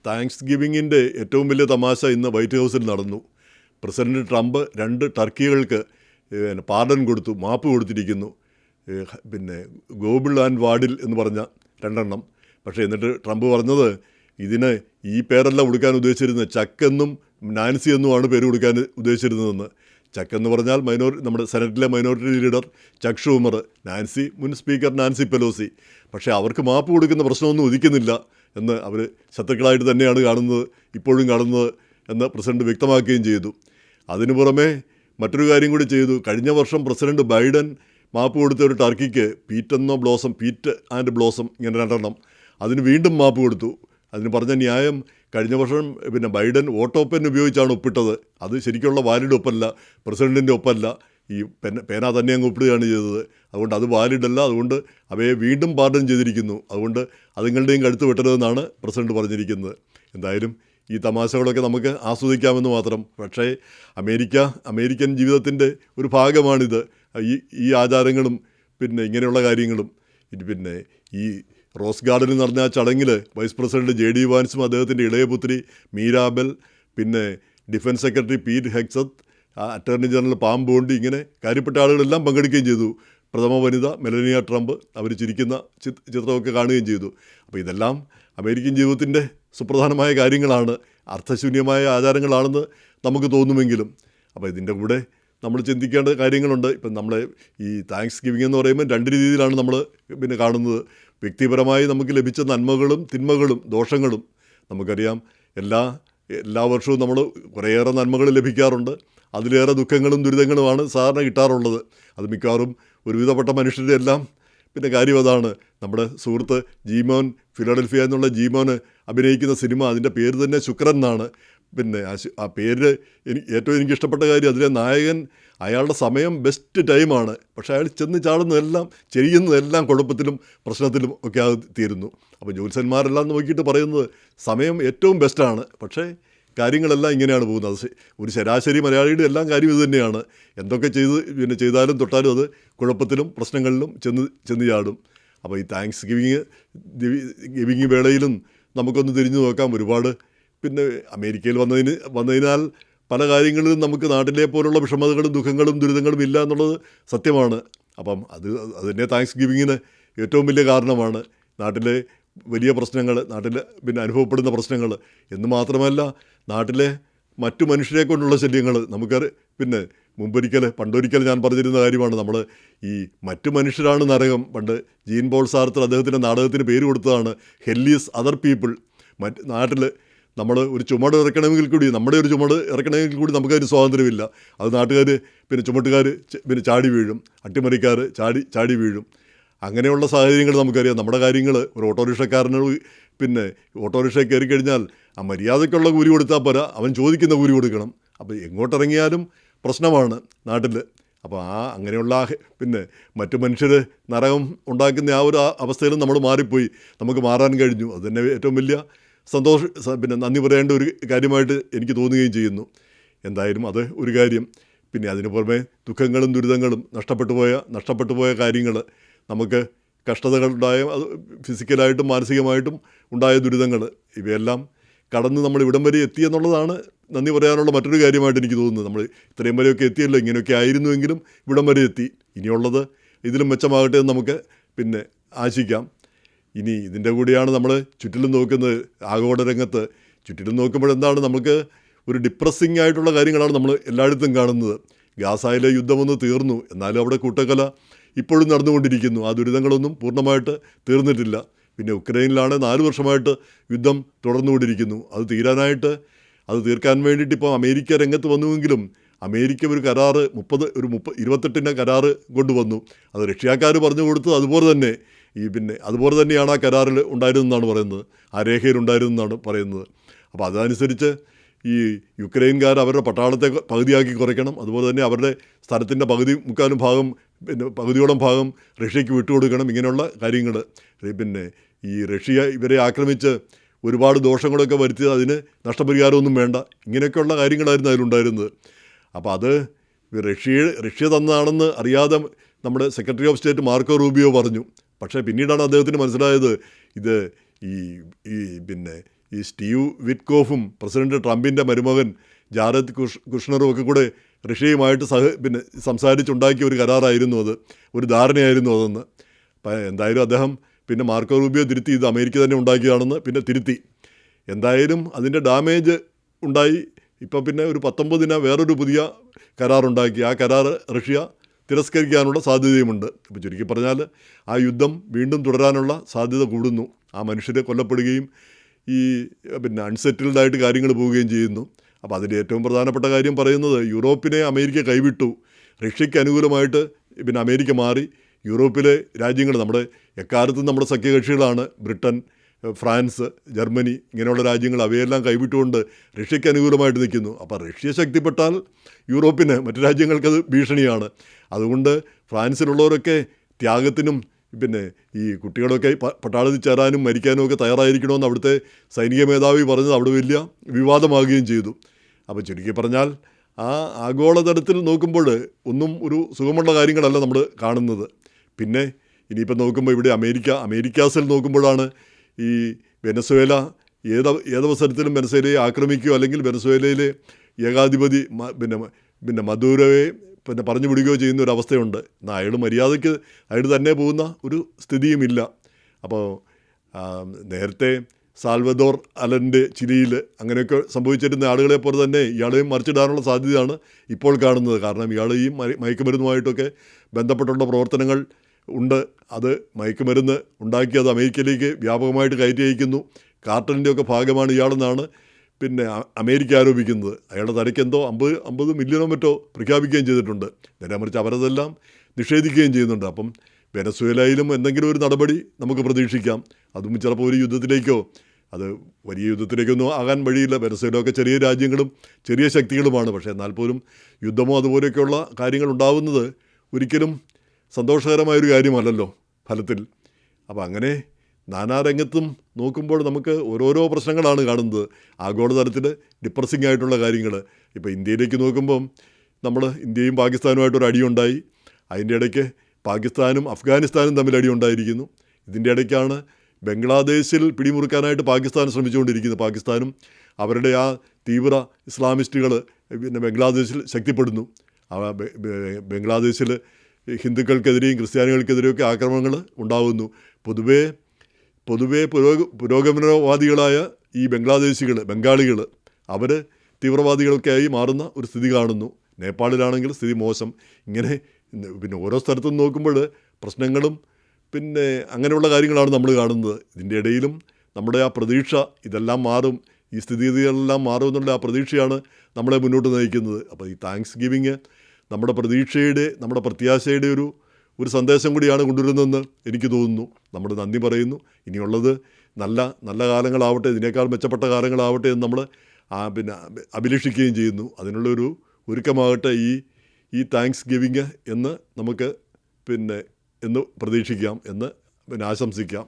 Thanks ഗിവിങ്ങിൻ്റെ ഏറ്റവും വലിയ തമാശ ഇന്ന് വൈറ്റ് ഹൗസിൽ നടന്നു. പ്രസിഡന്റ് ട്രംപ് 2 ടർക്കികൾക്ക് പാർഡൻ കൊടുത്തു, മാപ്പ് കൊടുത്തിരിക്കുന്നു. പിന്നെ ഗോബിൾ ആൻഡ് വാഡിൽ എന്ന് പറഞ്ഞ 2 എണ്ണം. പക്ഷേ എന്നിട്ട് ട്രംപ് പറഞ്ഞത് ഇതിന് ഈ പേരല്ല കൊടുക്കാൻ ഉദ്ദേശിച്ചിരുന്നത്, ചക്കെന്നും നാൻസി എന്നുമാണ് പേര് കൊടുക്കാൻ ഉദ്ദേശിച്ചിരുന്നതെന്ന്. ചക്കെന്ന് പറഞ്ഞാൽ നമ്മുടെ സെനറ്റിലെ minority leader Chuck Schumer, Nancy മുൻ സ്പീക്കർ നാൻസി പെലോസി. പക്ഷേ അവർക്ക് മാപ്പ് കൊടുക്കുന്ന പ്രശ്നമൊന്നും ഉദിക്കുന്നില്ല എന്ന് അവർ ശത്രുക്കളായിട്ട് തന്നെയാണ് കാണുന്നത്, ഇപ്പോഴും കാണുന്നത് എന്ന് പ്രസിഡന്റ് വ്യക്തമാക്കുകയും ചെയ്തു. അതിനു പുറമെ മറ്റൊരു കാര്യം കൂടി ചെയ്തു. കഴിഞ്ഞ വർഷം പ്രസിഡന്റ് ബൈഡൻ മാപ്പ് കൊടുത്ത ഒരു ടർക്കിക്ക് പീറ്റ് ആൻഡ് ബ്ലോസം ഇങ്ങനെ 2 എണ്ണം, അതിന് വീണ്ടും മാപ്പ് കൊടുത്തു. അതിന് പറഞ്ഞ ന്യായം, കഴിഞ്ഞ വർഷം ബൈഡൻ ഓട്ടോ പെൻ ഉപയോഗിച്ചാണ് ഒപ്പിട്ടത്. അത് ശരിക്കുള്ള വാലിഡ് ഒപ്പല്ല, പ്രസിഡൻറ്റിൻ്റെ ഒപ്പല്ല, ഈ പേന തന്നെ അങ്ങ് ഒപ്പിടുകയാണ് ചെയ്തത്. അതുകൊണ്ട് അത് വാലിഡല്ല, അതുകൊണ്ട് അവയെ വീണ്ടും പാർഡൻ ചെയ്തിരിക്കുന്നു. അതുകൊണ്ട് അതുങ്ങളുടെയും കഴുത്ത് വെട്ടരുതെന്നാണ് പ്രസിഡന്റ് പറഞ്ഞിരിക്കുന്നത്. എന്തായാലും ഈ തമാശകളൊക്കെ നമുക്ക് ആസ്വദിക്കാമെന്ന് മാത്രം. പക്ഷേ അമേരിക്കൻ ജീവിതത്തിൻ്റെ ഒരു ഭാഗമാണിത്, ഈ ആചാരങ്ങളും ഇങ്ങനെയുള്ള കാര്യങ്ങളും. ഈ റോസ് ഗാർഡനിൽ നടന്ന ആ ചടങ്ങിൽ വൈസ് പ്രസിഡന്റ് JD വാൻസും അദ്ദേഹത്തിൻ്റെ ഇളയപുത്രി Mirabel, defence secretary Pete Hegseth, attorney general Pam Bondi, ഇങ്ങനെ കാര്യപ്പെട്ട ആളുകളെല്ലാം പങ്കെടുക്കുകയും ചെയ്തു. പ്രഥമ വനിത മെലനിയ ട്രംപ് അവർ ചിരിക്കുന്ന ചിത്രമൊക്കെ കാണുകയും ചെയ്തു. അപ്പോൾ ഇതെല്ലാം അമേരിക്കൻ ജീവിതത്തിൻ്റെ സുപ്രധാനമായ കാര്യങ്ങളാണ്, അർത്ഥശൂന്യമായ ആചാരങ്ങളാണെന്ന് നമുക്ക് തോന്നുമെങ്കിലും. അപ്പോൾ ഇതിൻ്റെ കൂടെ നമ്മൾ ചിന്തിക്കേണ്ട കാര്യങ്ങളുണ്ട്. ഇപ്പം നമ്മളെ ഈ താങ്ക്സ് ഗിവിങ് എന്ന് പറയുമ്പോൾ 2 രീതിയിലാണ് നമ്മൾ കാണുന്നത്. വ്യക്തിപരമായി നമുക്ക് ലഭിച്ച നന്മകളും തിന്മകളും ദോഷങ്ങളും നമുക്കറിയാം. എല്ലാ വർഷവും നമ്മൾ കുറേയേറെ നന്മകൾ ലഭിക്കാറുണ്ട്, അതിലേറെ ദുഃഖങ്ങളും ദുരിതങ്ങളുമാണ് സാധാരണ കിട്ടാറുള്ളത്. അത് മിക്കവാറും ഒരുവിധപ്പെട്ട മനുഷ്യരുടെ എല്ലാം കാര്യം അതാണ്. നമ്മുടെ സുഹൃത്ത് ജീമോൻ, ഫിലഡൽഫിയ എന്നുള്ള ജീമോന് അഭിനയിക്കുന്ന സിനിമ, അതിൻ്റെ പേര് തന്നെ ശുക്രൻ എന്നാണ്. ആ പേര് ഏറ്റവും എനിക്കിഷ്ടപ്പെട്ട കാര്യം, അതിലെ നായകൻ അയാളുടെ സമയം ബെസ്റ്റ് ടൈമാണ്. പക്ഷേ അയാൾ ചെന്ന് ചാടുന്നതെല്ലാം ചെയ്യുന്നതെല്ലാം കുഴപ്പത്തിലും പ്രശ്നത്തിലും ഒക്കെ തീരുന്നു. അപ്പോൾ ജ്യോത്സ്യന്മാരെല്ലാം നോക്കിയിട്ട് പറയുന്നത് സമയം ഏറ്റവും ബെസ്റ്റാണ്, പക്ഷേ കാര്യങ്ങളെല്ലാം ഇങ്ങനെയാണ് പോകുന്നത്. അത് ഒരു ശരാശരി മലയാളിയുടെ എല്ലാം കാര്യം ഇത് തന്നെയാണ്. എന്തൊക്കെ ചെയ്താലും തൊട്ടാലും അത് കുഴപ്പത്തിലും പ്രശ്നങ്ങളിലും ചെന്ന് ചാടും. അപ്പോൾ ഈ താങ്ക്സ് ഗിവിങ് വേളയിലും നമുക്കൊന്ന് തിരിഞ്ഞു നോക്കാം. ഒരുപാട് അമേരിക്കയിൽ വന്നതിനാൽ പല കാര്യങ്ങളിലും നമുക്ക് നാട്ടിലെ പോലുള്ള വിഷമതകളും ദുഃഖങ്ങളും ദുരിതങ്ങളും ഇല്ല എന്നുള്ളത് സത്യമാണ്. അപ്പം അത് തന്നെ താങ്ക്സ് ഗിവിങ്ങിന് ഏറ്റവും വലിയ കാരണമാണ്. നാട്ടിലെ വലിയ പ്രശ്നങ്ങൾ, നാട്ടിൽ അനുഭവപ്പെടുന്ന പ്രശ്നങ്ങൾ എന്ന് മാത്രമല്ല, നാട്ടിലെ മറ്റു മനുഷ്യരെ കൊണ്ടുള്ള ശല്യങ്ങൾ നമുക്ക് പണ്ടൊരിക്കൽ ഞാൻ പറഞ്ഞിരുന്ന കാര്യമാണ്. നമ്മൾ ഈ മറ്റു മനുഷ്യരാണ് നരകം. പണ്ട് ജീൻ പോൾ സാർത്തർ അദ്ദേഹത്തിൻ്റെ നാടകത്തിന് പേര് കൊടുത്തതാണ് ഹെല്ലീസ് അതർ പീപ്പിൾ. നാട്ടിൽ നമ്മൾ ഒരു ചുമട് ഇറക്കണമെങ്കിൽ കൂടി, നമ്മുടെ ഒരു ചുമട് ഇറക്കണമെങ്കിൽ കൂടി നമുക്കതിന് സ്വാതന്ത്ര്യമില്ല. അത് നാട്ടുകാർ ചുമട്ടുകാർ ചാടി വീഴും, അട്ടിമറിക്കാർ ചാടി വീഴും. അങ്ങനെയുള്ള സാഹചര്യങ്ങൾ നമുക്കറിയാം. നമ്മുടെ കാര്യങ്ങൾ ഒരു ഓട്ടോറിക്ഷക്കാരനോട് ഓട്ടോറിക്ഷയിൽ കയറി കഴിഞ്ഞാൽ ആ മര്യാദയ്ക്കുള്ള കൂലി കൊടുത്താൽ പോരാ, അവൻ ചോദിക്കുന്ന കൂലി കൊടുക്കണം. അപ്പോൾ എങ്ങോട്ടിറങ്ങിയാലും പ്രശ്നമാണ് നാട്ടിൽ. അപ്പോൾ അങ്ങനെയുള്ള മറ്റു മനുഷ്യർ നരകം ഉണ്ടാക്കുന്ന ആ ഒരു അവസ്ഥയിലും നമ്മൾ മാറിപ്പോയി, നമുക്ക് മാറാൻ കഴിഞ്ഞു. അത് തന്നെ ഏറ്റവും വലിയ നന്ദി പറയേണ്ട ഒരു കാര്യമായിട്ട് എനിക്ക് തോന്നുകയും ചെയ്യുന്നു. എന്തായാലും അത് ഒരു കാര്യം. അതിന് പുറമെ ദുഃഖങ്ങളും ദുരിതങ്ങളും, നഷ്ടപ്പെട്ടു പോയ കാര്യങ്ങൾ, നമുക്ക് കഷ്ടതകളുണ്ടായ ഫിസിക്കലായിട്ടും മാനസികമായിട്ടും ഉണ്ടായ ദുരിതങ്ങൾ, ഇവയെല്ലാം കടന്ന് നമ്മൾ ഇവിടം വരെ എത്തിയെന്നുള്ളതാണ് നന്ദി പറയാനുള്ള മറ്റൊരു കാര്യമായിട്ട് എനിക്ക് തോന്നുന്നത്. നമ്മൾ ഇത്രയും വരെയൊക്കെ എത്തിയല്ലോ, ഇങ്ങനെയൊക്കെ ആയിരുന്നുവെങ്കിലും ഇവിടം വരെ എത്തി. ഇനിയുള്ളത് ഇതിലും മെച്ചമാകട്ടെ എന്ന് നമുക്ക് ആശിക്കാം. ഇനി ഇതിൻ്റെ കൂടെയാണ് നമ്മൾ ചുറ്റിലും നോക്കുന്നത്. ആഗോള രംഗത്ത് ചുറ്റിലും നോക്കുമ്പോഴെന്താണ്, നമുക്ക് ഒരു ഡിപ്രസിങ് ആയിട്ടുള്ള കാര്യങ്ങളാണ് നമ്മൾ എല്ലായിടത്തും കാണുന്നത്. ഗാസയിലെ യുദ്ധമൊന്ന് തീർന്നു, എന്നാലും അവിടെ കൂട്ടക്കൊല ഇപ്പോഴും നടന്നുകൊണ്ടിരിക്കുന്നു. ആ ദുരിതങ്ങളൊന്നും പൂർണ്ണമായിട്ട് തീർന്നിട്ടില്ല. ഉക്രൈനിലാണ് 4 വർഷമായിട്ട് യുദ്ധം തുടർന്നുകൊണ്ടിരിക്കുന്നു. അത് തീർക്കാൻ വേണ്ടിയിട്ട് ഇപ്പോൾ അമേരിക്ക രംഗത്ത് വന്നുവെങ്കിലും അമേരിക്ക ഒരു കരാറ് 28 കരാറ് കൊണ്ടുവന്നു. അത് റഷ്യക്കാർ പറഞ്ഞു കൊടുത്തത് അതുപോലെ തന്നെയാണ് ആ കരാറിൽ ഉണ്ടായിരുന്നെന്നാണ് പറയുന്നത്, ആ രേഖയിൽ ഉണ്ടായിരുന്നെന്നാണ് പറയുന്നത്. അപ്പോൾ അതനുസരിച്ച് ഈ യുക്രൈൻകാർ അവരുടെ പട്ടാളത്തെ പകുതിയാക്കി കുറയ്ക്കണം. അതുപോലെ തന്നെ അവരുടെ സ്ഥലത്തിൻ്റെ പകുതിയോളം ഭാഗം റഷ്യക്ക് വിട്ടുകൊടുക്കണം. ഇങ്ങനെയുള്ള കാര്യങ്ങൾ. ഈ റഷ്യ ഇവരെ ആക്രമിച്ച് ഒരുപാട് ദോഷങ്ങളൊക്കെ വരുത്തിയത് അതിന് നഷ്ടപരിഹാരമൊന്നും വേണ്ട. ഇങ്ങനെയൊക്കെയുള്ള കാര്യങ്ങളായിരുന്നു അതിലുണ്ടായിരുന്നത്. അപ്പോൾ അത് റഷ്യ തന്നതാണെന്ന് അറിയാതെ നമ്മുടെ secretary of state Marco Rubio പറഞ്ഞു. പക്ഷേ പിന്നീടാണ് അദ്ദേഹത്തിന് മനസ്സിലായത് ഇത് ഈ ഈ സ്റ്റീവ് വിറ്റ്കോഫും പ്രസിഡന്റ് ട്രംപിൻ്റെ മരുമകൻ ജാരദ് കുഷ്ണറും ഒക്കെ കൂടെ റഷ്യയുമായിട്ട് സംസാരിച്ചുണ്ടാക്കിയ ഒരു കരാറായിരുന്നു അത്, ഒരു ധാരണയായിരുന്നു അതെന്ന്. അപ്പം എന്തായാലും അദ്ദേഹം പിന്നെ മാർക്കോ റൂബിയോ തിരുത്തി, ഇത് അമേരിക്ക തന്നെ ഉണ്ടാക്കിയതാണെന്ന് പിന്നെ തിരുത്തി. എന്തായാലും അതിൻ്റെ ഡാമേജ് ഉണ്ടായി. ഇപ്പം പിന്നെ ഒരു 19 വേറൊരു പുതിയ കരാറുണ്ടാക്കി. ആ കരാർ റഷ്യ തിരസ്കരിക്കാനുള്ള സാധ്യതയുമുണ്ട്. ഇപ്പോൾ ചുരുക്കി പറഞ്ഞാൽ ആ യുദ്ധം വീണ്ടും തുടരാനുള്ള സാധ്യത കൂടുന്നു. ആ മനുഷ്യരെ കൊല്ലപ്പെടുകയും ഈ പിന്നെ അൺസെറ്റിൽഡായിട്ട് കാര്യങ്ങൾ പോവുകയും ചെയ്യുന്നു. അപ്പോൾ അതിൻ്റെ ഏറ്റവും പ്രധാനപ്പെട്ട കാര്യം പറയുന്നത്, യൂറോപ്പിനെ അമേരിക്ക കൈവിട്ടു, റഷ്യയ്ക്ക് അനുകൂലമായിട്ട് പിന്നെ അമേരിക്ക മാറി. യൂറോപ്പിലെ രാജ്യങ്ങൾ നമ്മുടെ എക്കാലത്തും നമ്മുടെ സഖ്യകക്ഷികളാണ്. ബ്രിട്ടൻ, ഫ്രാൻസ്, ജർമ്മനി ഇങ്ങനെയുള്ള രാജ്യങ്ങൾ അവയെല്ലാം കൈവിട്ടുകൊണ്ട് റഷ്യയ്ക്ക് അനുകൂലമായിട്ട് നിൽക്കുന്നു. അപ്പോൾ റഷ്യ ശക്തിപ്പെട്ടാൽ യൂറോപ്പിന്, മറ്റു രാജ്യങ്ങൾക്കത് ഭീഷണിയാണ്. അതുകൊണ്ട് ഫ്രാൻസിലുള്ളവരൊക്കെ ത്യാഗത്തിനും പിന്നെ ഈ കുട്ടികളൊക്കെ പട്ടാളത്തിൽ ചേരാനും മരിക്കാനും ഒക്കെ തയ്യാറായിരിക്കണമെന്ന് അവിടുത്തെ സൈനിക മേധാവി പറഞ്ഞത് അവിടെ വലിയ വിവാദമാകുകയും ചെയ്തു. അപ്പോൾ ചുരുക്കി പറഞ്ഞാൽ ആ ആഗോളതലത്തിൽ നോക്കുമ്പോൾ ഒന്നും ഒരു സുഖമുള്ള കാര്യങ്ങളല്ല നമ്മൾ കാണുന്നത്. പിന്നെ ഇനിയിപ്പോൾ നോക്കുമ്പോൾ ഇവിടെ അമേരിക്കാസിൽ നോക്കുമ്പോഴാണ് ഈ വെനസ്വേല ഏതവസരത്തിലും വെനസ്വേലയെ ആക്രമിക്കുകയോ അല്ലെങ്കിൽ വെനസ്വേലയിലെ ഏകാധിപതി പിന്നെ മദൂരോയെ പിന്നെ പറഞ്ഞു വിടുകയോ ചെയ്യുന്ന ഒരു അവസ്ഥയുണ്ട്. എന്നാൽ അയാൾ മര്യാദയ്ക്ക് അയാൾ തന്നെ പോകുന്ന ഒരു സ്ഥിതിയുമില്ല. അപ്പോൾ നേരത്തെ സാൽവദോർ അലൻ്റെ ചിലിയിൽ അങ്ങനെയൊക്കെ സംഭവിച്ചിരുന്ന ആളുകളെ പോലെ തന്നെ ഇയാളെയും മറിച്ചിടാനുള്ള സാധ്യതയാണ് ഇപ്പോൾ കാണുന്നത്. കാരണം ഇയാൾ ഈ മയക്കുമരുന്നുമായിട്ടൊക്കെ ബന്ധപ്പെട്ടുള്ള പ്രവർത്തനങ്ങൾ ഉണ്ട്. അത് മയക്കുമരുന്ന് ഉണ്ടാക്കി അത് അമേരിക്കയിലേക്ക് വ്യാപകമായിട്ട് കയറ്റി അയക്കുന്നു. കാർട്ടലിൻ്റെയൊക്കെ ഭാഗമാണ് ഇയാളെന്നാണ് പിന്നെ അമേരിക്ക ആരോപിക്കുന്നത്. അയാളുടെ തലയ്ക്ക് എന്തോ 50 മില്യണോ മറ്റോ പ്രഖ്യാപിക്കുകയും ചെയ്തിട്ടുണ്ട്. നേരെ മറിച്ച് അവരതെല്ലാം നിഷേധിക്കുകയും ചെയ്യുന്നുണ്ട്. അപ്പം വെനസ്വേലയിലും എന്തെങ്കിലും ഒരു നടപടി നമുക്ക് പ്രതീക്ഷിക്കാം. അതും ചിലപ്പോൾ ഒരു യുദ്ധത്തിലേക്കോ, അത് വലിയ യുദ്ധത്തിലേക്കൊന്നും ആകാൻ വഴിയില്ല. വെനസ്വേലയൊക്കെ ചെറിയ രാജ്യങ്ങളും ചെറിയ ശക്തികളുമാണ്. പക്ഷേ എന്നാൽ പോലും യുദ്ധമോ അതുപോലെയൊക്കെയുള്ള കാര്യങ്ങൾ ഉണ്ടാവുന്നത് ഒരിക്കലും സന്തോഷകരമായൊരു കാര്യമല്ലല്ലോ ഫലത്തിൽ. അപ്പോൾ അങ്ങനെ നാനാരംഗത്തും നോക്കുമ്പോൾ നമുക്ക് ഓരോരോ പ്രശ്നങ്ങളാണ് കാണുന്നത്. ആഗോളതലത്തിൽ ഡിപ്രസിംഗ് ആയിട്ടുള്ള കാര്യങ്ങൾ. ഇപ്പോൾ ഇന്ത്യയിലേക്ക് നോക്കുമ്പം നമ്മൾ ഇന്ത്യയും പാകിസ്ഥാനുമായിട്ടൊരു അടിയുണ്ടായി. അതിൻ്റെ ഇടയ്ക്ക് പാകിസ്ഥാനും അഫ്ഗാനിസ്ഥാനും തമ്മിൽ അടിയുണ്ടായിരിക്കുന്നു. ഇതിൻ്റെ ഇടയ്ക്കാണ് ബംഗ്ലാദേശിൽ പിടിമുറുക്കാനായിട്ട് പാകിസ്ഥാൻ ശ്രമിച്ചുകൊണ്ടിരിക്കുന്നത്. പാകിസ്ഥാനും അവരുടെ ആ തീവ്ര ഇസ്ലാമിസ്റ്റുകൾ പിന്നെ ബംഗ്ലാദേശിൽ ശക്തിപ്പെടുന്നു. ബംഗ്ലാദേശിൽ ഹിന്ദുക്കൾക്കെതിരെയും ക്രിസ്ത്യാനികൾക്കെതിരെയൊക്കെ ആക്രമണങ്ങൾ ഉണ്ടാകുന്നു. പൊതുവേ പുരോഗമനവാദികളായ ഈ ബംഗാളികൾ അവർ തീവ്രവാദികളൊക്കെ ആയി മാറുന്ന ഒരു സ്ഥിതി കാണുന്നു. നേപ്പാളിലാണെങ്കിൽ സ്ഥിതി മോശം. ഇങ്ങനെ പിന്നെ ഓരോ സ്ഥലത്തും നോക്കുമ്പോൾ പ്രശ്നങ്ങളും പിന്നെ അങ്ങനെയുള്ള കാര്യങ്ങളാണ് നമ്മൾ കാണുന്നത്. ഇതിൻ്റെ ഇടയിലും നമ്മുടെ ആ പ്രതീക്ഷ, ഇതെല്ലാം മാറും, ഈ സ്ഥിതിഗതികളെല്ലാം മാറും എന്നുള്ള ആ പ്രതീക്ഷയാണ് നമ്മളെ മുന്നോട്ട് നയിക്കുന്നത്. അപ്പോൾ ഈ താങ്ക്സ് ഗിവിങ് നമ്മുടെ പ്രതീക്ഷയുടെ, നമ്മുടെ പ്രത്യാശയുടെ ഒരു സന്ദേശം കൂടിയാണ് കൊണ്ടുവരുന്നതെന്ന് എനിക്ക് തോന്നുന്നു. നമ്മൾ നന്ദി പറയുന്നു. ഇനിയുള്ളത് നല്ല കാലങ്ങളാവട്ടെ, ഇതിനേക്കാൾ മെച്ചപ്പെട്ട കാലങ്ങളാവട്ടെ എന്ന് നമ്മൾ പിന്നെ അഭിലഷിക്കുകയും ചെയ്യുന്നു. അതിനുള്ളൊരു ഒരുക്കമാകട്ടെ ഈ താങ്ക്സ് ഗിവിങ് എന്ന് നമുക്ക് എന്ന് പ്രതീക്ഷിക്കാം, എന്ന് ആശംസിക്കാം.